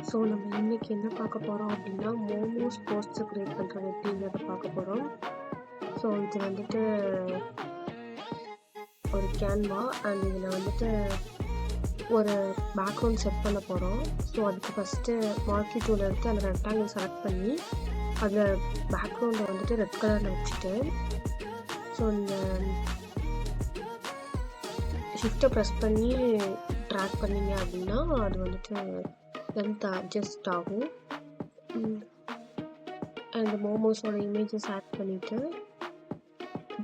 So நம்ம இன்னைக்கு என்ன பார்க்க போகிறோம் அப்படின்னா மோமோஸ் போஸ்டர் கிரியேட் பண்ணுறது எப்படிங்கிறத பார்க்க போகிறோம். ஸோ இது வந்துட்டு ஒரு கேன்வா அண்ட் இதில் வந்துட்டு ஒரு பேக்ரவுண்ட் செட் பண்ண போகிறோம். ஸோ அதுக்கு ஃபஸ்ட்டு மார்க்கி டூல் எடுத்து அந்த ரெக்டாங்கிள் செலக்ட் பண்ணி அதில் பேக்ரவுண்டை வந்துட்டு ரெட் கலரில் வச்சுட்டு ஸோ இந்த ஷிஃப்ட்டை ப்ரெஸ் பண்ணி ட்ராக் பண்ணிங்க அப்படின்னா அது வந்துட்டு லென்த் அட்ஜஸ்ட் ஆகும். அந்த மோமோஸோட இமேஜஸ் ஆட் பண்ணிவிட்டு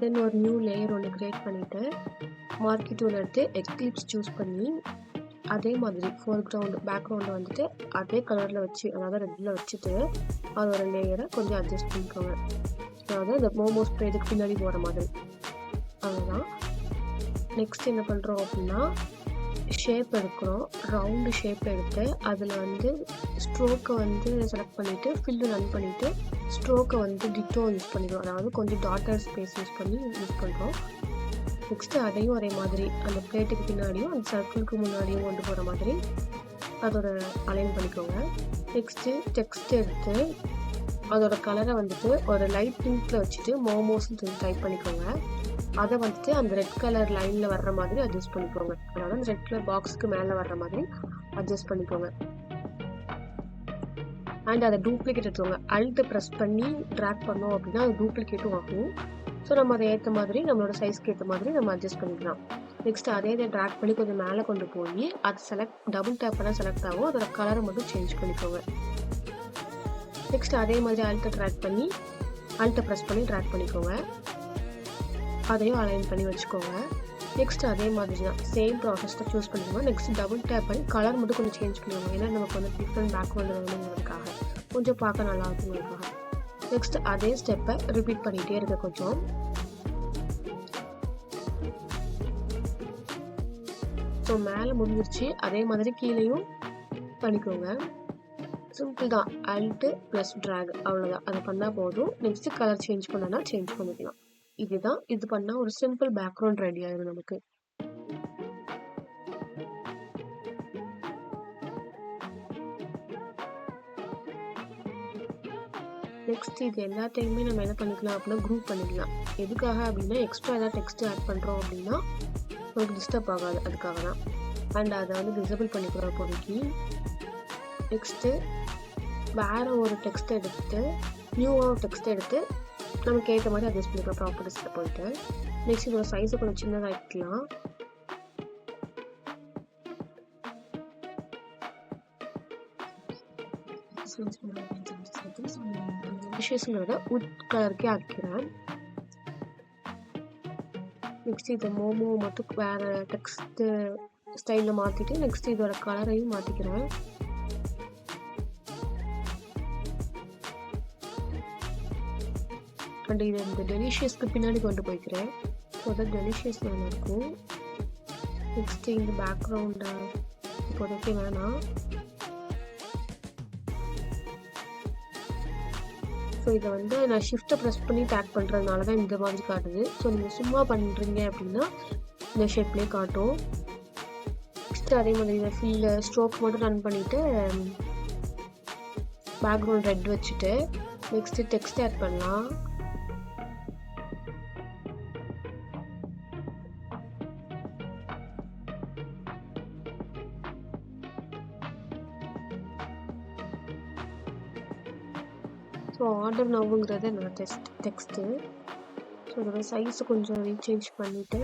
தென் ஒரு நியூ லேயர் ஒன்று க்ரியேட் பண்ணிவிட்டு மார்க்கி டூல் எடுத்து எக்லிப்ஸ் சூஸ் பண்ணி அதே மாதிரி பேக்ரவுண்டை வந்துட்டு அதே கலரில் வச்சு அதாவது ரெட்டில் வச்சுட்டு அதோட லேயரை கொஞ்சம் அட்ஜஸ்ட் பண்ணிக்கோங்க. அதாவது அந்த மோமோஸ் பேஜுக்கு பின்னாடி போகிற மாதிரி. அதுதான் நெக்ஸ்ட் என்ன பண்ணுறோம் அப்படின்னா ஷேப் எடுக்கிறோம். ரவுண்டு ஷேப் எடுத்து அதில் வந்து ஸ்ட்ரோக்கை வந்து செலக்ட் பண்ணிவிட்டு ஃபில்லு ரன் பண்ணிவிட்டு ஸ்ட்ரோக்கை வந்து டிட்டோ யூஸ் பண்ணிக்கிறோம். அதாவது கொஞ்சம் டாட்டர் ஸ்பேஸ் யூஸ் பண்ணுறோம். நெக்ஸ்ட்டு அதையும் அதே மாதிரி அந்த பிளேட்டுக்கு பின்னாடியும் அந்த சர்க்கிளுக்கு முன்னாடியும் கொண்டு போகிற மாதிரி அதோட அலைன் பண்ணிக்கோங்க. நெக்ஸ்ட்டு டெக்ஸ்ட் எடுத்து அதோட கலரை வந்துட்டு ஒரு லைட் பிங்க்கில் வச்சுட்டு மோமோஸ்ன்னு சொல்லி டைப் பண்ணிக்கோங்க. அதை வந்துட்டு அந்த ரெட் கலர் லைனில் வர்ற மாதிரி அட்ஜஸ்ட் பண்ணிக்கோங்க. அதாவது அந்த ரெட் கலர் பாக்ஸுக்கு மேலே வர்ற மாதிரி அட்ஜஸ்ட் பண்ணிக்கோங்க. அண்ட் அதை டூப்ளிகேட் எடுத்துக்கோங்க. அல்ட்டு ப்ரெஸ் பண்ணி ட்ராக் பண்ணோம் அப்படின்னா அது டூப்ளிகேட்டும் ஆகும். ஸோ நம்ம அதை ஏற்ற மாதிரி நம்மளோட சைஸ்க்கு ஏற்ற மாதிரி நம்ம அட்ஜஸ்ட் பண்ணிக்கலாம். நெக்ஸ்ட் அதே இதை ட்ராக் பண்ணி கொஞ்சம் மேலே கொண்டு போய் அது டபுள் டேப் பண்ணால் செலக்ட் ஆகும். அதோட கலரை மட்டும் சேஞ்ச் பண்ணிக்கோங்க. நெக்ஸ்ட் அதே மாதிரி அல்ட்டை ப்ரெஸ் பண்ணி ட்ராக் பண்ணிக்கோங்க. அதையும் அலைன் பண்ணி வச்சுக்கோங்க. நெக்ஸ்ட் அதே மாதிரி தான் சேம் ப்ராசஸ்ட்டை சூஸ் பண்ணிக்கோங்க. நெக்ஸ்ட் டபுள் டேப் பண்ணி கலர் மட்டும் கொஞ்சம் சேஞ்ச் பண்ணிக்கோங்க. ஏன்னா நமக்கு வந்து டிஃப்ரெண்ட் பேக்ரவுண்ட் வேணுங்கிறதுக்காக கொஞ்சம் பார்க்க நல்லா இருக்குங்கிறதுக்காக. நெக்ஸ்ட் அதே ஸ்டெப்பை ரிப்பீட் பண்ணிகிட்டே இருக்க கொஞ்சம். ஸோ மேலே முடிஞ்சிருச்சு. அதே மாதிரி கீழேயும் பண்ணிக்கோங்க. சிம்பிள் தான். அல்ட்டு ப்ளஸ் ட்ராக் அவ்வளோதான். அதை பண்ணால் போதும். நெக்ஸ்ட்டு கலர் சேஞ்ச் பண்ணனா சேஞ்ச் பண்ணிக்கலாம். இதுதான். இது பண்ணால் ஒரு சிம்பிள் பேக்ரவுண்ட் ரெடி ஆயிடும் நமக்கு. நெக்ஸ்ட் இது எல்லாத்தையுமே நம்ம என்ன பண்ணிக்கலாம் அப்படின்னா குரூப் பண்ணிக்கலாம். எதுக்காக அப்படின்னா எக்ஸ்ட்ரா ஏதாவது டெக்ஸ்ட் ஆட் பண்ணுறோம் அப்படின்னா நமக்கு டிஸ்டர்ப் ஆகாது, அதுக்காக தான். அண்ட் அதை வந்து டிசபிள் பண்ணிக்கிறோம் இப்போதைக்கு. நெக்ஸ்ட்டு வேறு ஒரு டெக்ஸ்ட் எடுத்து நியூவாக டெக்ஸ்ட் எடுத்து நமக்கு ஏற்ற மாதிரி அட்ஜஸ்ட் பண்ணிக்கலாம் ப்ராப்பர்ட்டிஸில் போயிட்டு. நெக்ஸ்ட் இதோட சைஸை கொஞ்சம் சின்னதாக வைக்கலாம். விஷயங்கிறத உட் கலருக்கே ஆக்கிறேன். நெக்ஸ்ட் இதை மோமோ மட்டும் வேறு டெக்ஸ்ட்டு ஸ்டைலில் மாற்றிட்டு நெக்ஸ்ட் இதோட கலரையும் மாற்றிக்கிறேன். அண்ட் இதை இந்த டெலிஷியஸ்க்கு பின்னாடி கொண்டு போய்க்கிறேன். ஸோ தான் டெலிஷியஸ் நல்லா இருக்கும். நெக்ஸ்ட்டு இந்த பேக்ரவுண்டை இப்போதைக்கு வேணாம். ஸோ இதை வந்து நான் ஷிஃப்ட்டை ப்ரெஸ் பண்ணி டேக் பண்ணுறதுனால தான் இந்த மாதிரி காட்டுது. ஸோ நீங்கள் சும்மா பண்ணுறீங்க அப்படின்னா இந்த ஷேப்லேயே காட்டும். நெக்ஸ்ட்டு அதே மாதிரி இதை ஸ்ட்ரோக் மட்டும் ரன் பண்ணிவிட்டு பேக்ரவுண்ட் ரெட் வச்சுட்டு நெக்ஸ்ட்டு டெக்ஸ்ட் ஆட் பண்ணலாம். ஸோ ஆர்டர் நவ்வுங்கிறது என்னோட டெக்ஸ்ட்டு. ஸோ இதோட சைஸை கொஞ்சம் ரீசேஞ்ச் பண்ணிவிட்டு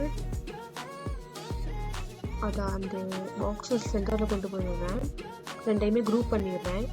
அதை அந்த பாக்ஸஸ் சென்டரில் கொண்டு போயிடுவேன். ரெண்டையுமே குரூப் பண்ணிடுறேன்.